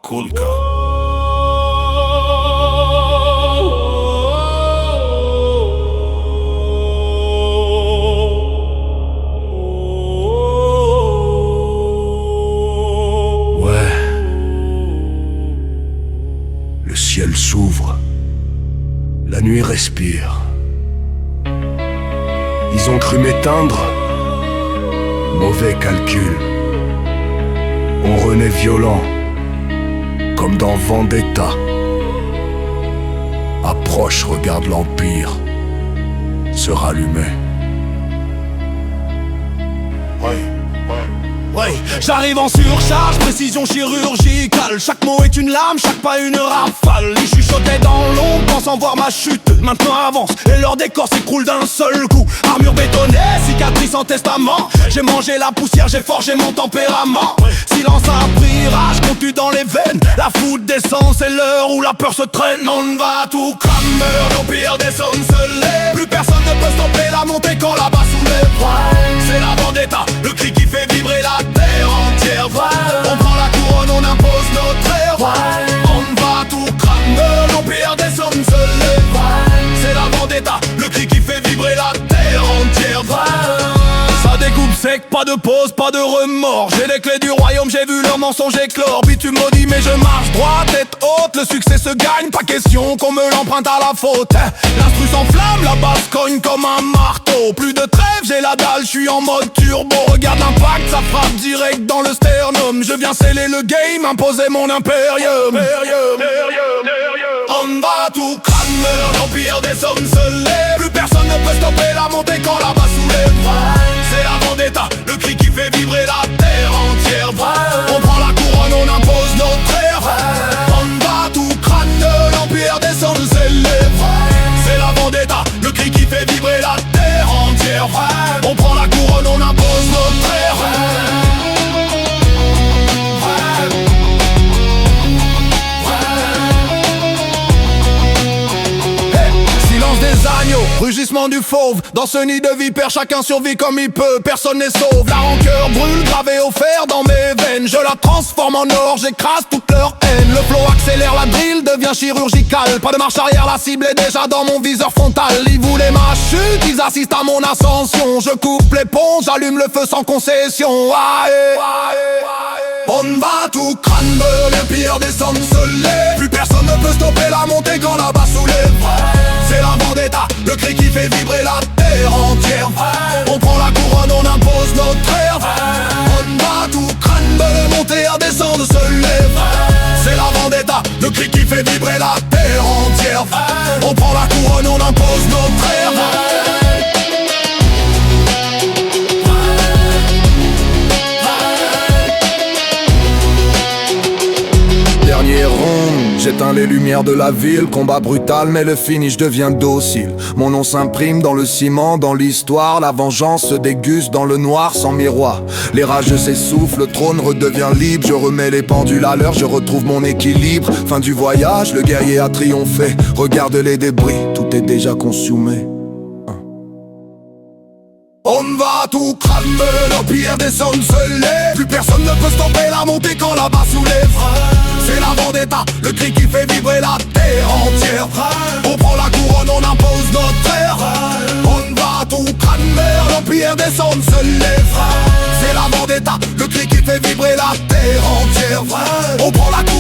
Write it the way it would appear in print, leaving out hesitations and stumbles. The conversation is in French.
Kulka. Le ciel s'ouvre, la nuit respire. Ils ont cru m'éteindre, mauvais calcul. On renaît violent, comme dans Vendetta. Approche, regarde l'Empire se rallumer. Ouais, j'arrive en surcharge, précision chirurgicale. Chaque mot est une lame, chaque pas une rafale. Ils chuchotaient dans l'ombre, pensant voir ma chute. Maintenant avance, et leur décor s'écroule d'un seul coup. Armure bétonnée, cicatrice en testament. J'ai mangé la poussière, j'ai forgé mon tempérament. Silence a pris rage, contenu dans les veines. La foudre descend, c'est l'heure où la peur se traîne. On va tout cramer, l'empire des hommes se lève. Plus personne ne peut stopper la montée quand la bas soulève. C'est la vendetta, le cri qui fait vibrer la terre entière. On prend la couronne, on impose notre ère. On va tout cramer, l'empire des hommes se lève. C'est la vendetta, le cri qui fait vibrer la terre entière. Ça découpe sec, pas de pause, pas de remords. J'ai les clés du royaume, j'ai vu leurs mensonges éclore. Bitume maudit mais je marche droit, tête haute. Le succès se gagne, pas question qu'on me l'emprunte à la faute. L'instru s'enflamme, la basse cogne comme un marteau. Plus de trêve, j'ai la dalle, je suis en mode turbo. Regarde l'impact, ça frappe direct dans le sternum. Je viens sceller le game, imposer mon impérium. On va tout cramer, l'empire des hommes se lève. Plus personne ne peut stopper la montée quand la basse soulève. C'est la vendetta, le cri qui fait vibrer la terre entière. On prend la couronne, on impose notre ère. On va tout cramer, l'empire des hommes se lève. C'est la vendetta, le cri qui fait vibrer la terre entière. On prend la couronne, on impose notre ère. Rugissement du fauve, dans ce nid de vipère, chacun survit comme il peut, personne n'est sauve. La rancœur brûle, gravée au fer dans mes veines. Je la transforme en or, j'écrase toute leur haine. Le flow accélère, la drill devient chirurgicale. Pas de marche arrière, la cible est déjà dans mon viseur frontal. Ils voulaient ma chute, ils assistent à mon ascension. Je coupe les ponts, j'allume le feu sans concession. On va tout cramer, l'empire des hommes se lève. Plus personne ne peut stopper la montée quand la basse soulève. C'est la vendetta, le cri qui fait vibrer la terre entière. On prend la couronne, on impose notre ère. On va tout cramer, monter à descendre se lève. C'est la vendetta, le cri qui fait vibrer la terre entière. On prend la couronne, on impose notre ère. Dernier round, j'éteins les lumières de la ville. Combat brutal mais le finish devient docile. Mon nom s'imprime dans le ciment, dans l'histoire. La vengeance se déguste dans le noir sans miroir. Les rageux s'essoufflent, le trône redevient libre. Je remets les pendules à l'heure, je retrouve mon équilibre. Fin du voyage, le guerrier a triomphé. Regarde les débris, tout est déjà consumé. On va tout cramer, l'empire des hommes se lève. Plus personne ne peut stopper la montée quand la basse soulève. C'est la vendetta, le cri qui fait vibrer la terre entière. On prend la couronne, on impose notre ère. On va tout cramer, l'empire des hommes se lève. C'est la vendetta, le cri qui fait vibrer la terre entière. On prend la couronne.